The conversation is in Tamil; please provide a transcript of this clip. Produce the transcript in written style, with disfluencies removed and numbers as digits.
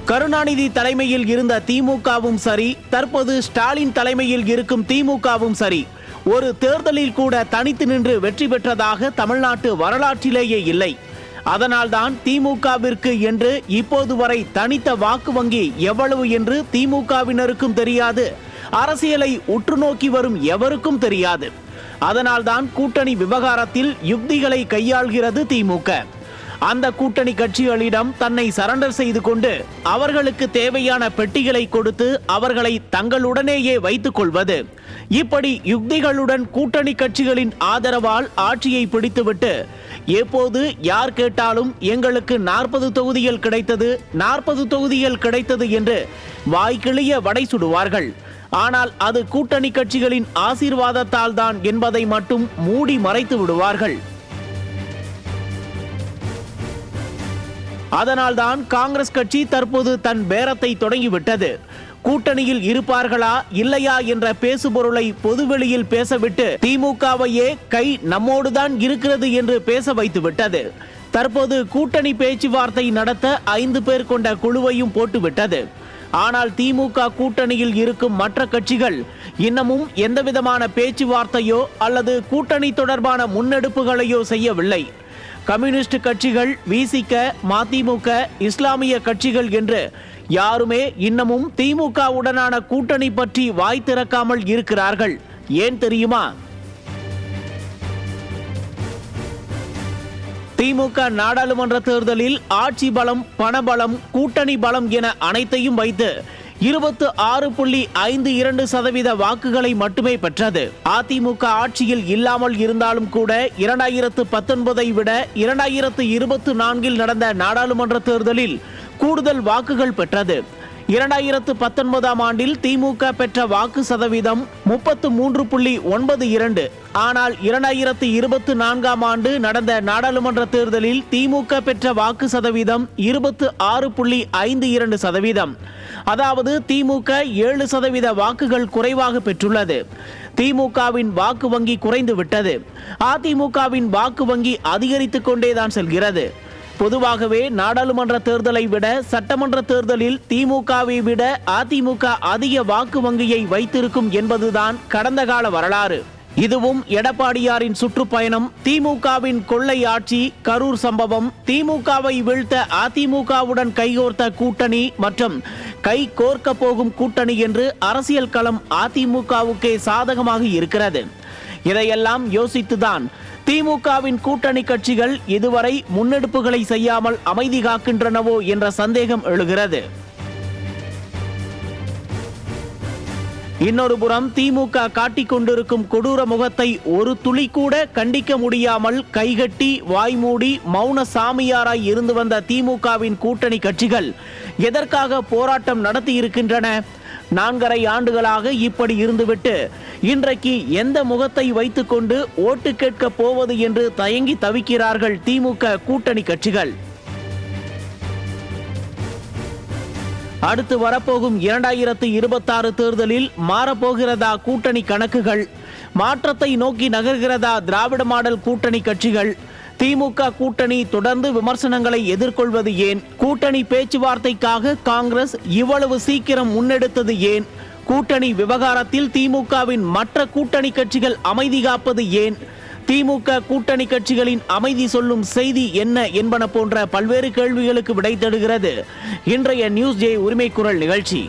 கருணாநிதி தலைமையில் இருந்த திமுகவும் சரி, தற்போது ஸ்டாலின் தலைமையில் இருக்கும் திமுகவும் சரி, ஒரு தேர்தலில் கூட தனித்து நின்று வெற்றி பெற்றதாக தமிழ்நாட்டு வரலாற்றிலேயே இல்லை. அதனால்தான் திமுகவிற்கு என்று இப்போது வரை தனித்த வாக்கு வங்கி எவ்வளவு என்று திமுகவினருக்கும் தெரியாது, அரசியலை உற்று நோக்கி வரும் எவருக்கும் தெரியாது. அதனால்தான் கூட்டணி விவகாரத்தில் யுக்திகளை கையாள்கிறது திமுக. அந்த கூட்டணி கட்சிகளிடம் தன்னை சரண்டர் செய்து கொண்டு அவர்களுக்கு தேவையான பெட்டிகளை கொடுத்து அவர்களை தங்களுடனேயே வைத்துக் கொள்வது. இப்படி யுக்திகளுடன் கூட்டணி கட்சிகளின் ஆதரவால் ஆட்சியை பிடித்துவிட்டு எப்போது யார் கேட்டாலும் எங்களுக்கு 40 தொகுதிகள் கிடைத்தது, 40 தொகுதிகள் கிடைத்தது என்று வாய்க்கிளிய வடை சுடுவார்கள். ஆனால் அது கூட்டணி கட்சிகளின் ஆசீர்வாதத்தால் தான் என்பதை மட்டும் மூடி மறைத்து விடுவார்கள். அதனால்தான் காங்கிரஸ் கட்சி தற்போது தன் பேரத்தை தொடங்கிவிட்டது. கூட்டணியில் இருப்பார்களா இல்லையா என்ற பேசுபொருளை பொதுவெளியில் பேசவிட்டு திமுகவையே கை நம்மோடுதான் இருக்கிறது என்று பேச வைத்து விட்டது. தற்போது கூட்டணி பேச்சுவார்த்தை நடத்த 5 பேர் கொண்ட குழுவையும் போட்டுவிட்டது. ஆனால் திமுக கூட்டணியில் இருக்கும் மற்ற கட்சிகள் இன்னமும் எந்தவிதமான பேச்சுவார்த்தையோ அல்லது கூட்டணி தொடர்பான முன்னெடுப்புகளையோ செய்யவில்லை. கம்யூனிஸ்ட் கட்சிகள், விசிக, மதிமுக, இஸ்லாமிய கட்சிகள் என்று யாருமே இன்னமும் திமுகவுடனான கூட்டணி பற்றி வாய் திறக்காமல் இருக்கிறார்கள். ஏன் தெரியுமா? திமுக நாடாளுமன்ற தேர்தலில் ஆட்சி பலம், பணபலம், கூட்டணி பலம் என அனைத்தையும் வைத்து 26.52% வாக்குகளை மட்டுமே பெற்றது. அதிமுக ஆட்சியில் இல்லாமல் இருந்தாலும் கூட 2019 விட 2024 நடந்த நாடாளுமன்ற தேர்தலில் கூடுதல் வாக்குகள் பெற்றது. 2019 ஆண்டில் திமுக பெற்ற வாக்கு சதவீதம் 33.92. ஆனால் 2024 ஆண்டு நடந்த நாடாளுமன்ற தேர்தலில் திமுக பெற்ற வாக்கு சதவீதம் 26.52%. அதாவது திமுக 7% வாக்குகள் குறைவாக பெற்றுள்ளது. திமுகவின் வாக்கு வங்கி குறைந்து விட்டது. அதிமுகவின் வாக்கு வங்கி அதிகரித்துக் கொண்டேதான் செல்கிறது. பொதுவாகவே நாடாளுமன்ற தேர்தலை விட சட்டமன்ற தேர்தலில் திமுகவை விட அதிமுக அதிக வாக்கு வங்கியை வைத்திருக்கும் என்பதுதான் கடந்த கால வரலாறு. இதுவும் எடப்பாடியாரின் சுற்றுப்பயணம், திமுகவின் கொள்ளை ஆட்சி, கரூர் சம்பவம், திமுகவை வீழ்த்த அதிமுகவுடன் கைகோர்த்த கூட்டணி மற்றும் கை கோர்க்க போகும் கூட்டணி என்று அரசியல் களம் அதிமுகவுக்கே சாதகமாக இருக்கிறது. இதையெல்லாம் யோசித்துதான் திமுகவின் கூட்டணி கட்சிகள் இதுவரை முன்னெடுப்புகளை செய்யாமல் அமைதி காக்கின்றனவோ என்ற சந்தேகம் எழுகிறது. இன்னொரு புறம் திமுக காட்டிக் கொண்டிருக்கும் கொடூர முகத்தை ஒரு துளி கூட கண்டிக்க முடியாமல் கைகட்டி வாய்மூடி மௌன சாமியாராய் இருந்து வந்த திமுகவின் கூட்டணி கட்சிகள் எதற்காக போராட்டம் நடத்தி இருக்கின்றன? 4.5 ஆண்டுகளாக இப்படி இருந்துவிட்டு இன்றைக்கு எந்த முகத்தை வைத்துக்கொண்டு ஓட்டு கேட்க போவது என்று தயங்கி தவிக்கிறார்கள் திமுக கூட்டணி கட்சிகள். அடுத்து வரப்போகும் 2026 தேர்தலில் மாறப்போகிறதா கூட்டணி கணக்குகள்? மாற்றத்தை நோக்கி நகர்கிறதா திராவிட மாடல் கூட்டணி கட்சிகள்? திமுக கூட்டணி தொடர்ந்து விமர்சனங்களை எதிர்கொள்வது ஏன்? கூட்டணி பேச்சுவார்த்தைக்காக காங்கிரஸ் இவ்வளவு சீக்கிரம் முன்னெடுத்தது ஏன்? கூட்டணி விவகாரத்தில் திமுகவின் மற்ற கூட்டணி கட்சிகள் அமைதி காப்பது ஏன்? திமுக கூட்டணி கட்சிகளின் அமைதி சொல்லும் செய்தி என்ன என்பன போன்ற பல்வேறு கேள்விகளுக்கு விடை தேடுகிறது இன்றைய நியூஸ் ஜே உரிமை குரல் நிகழ்ச்சி.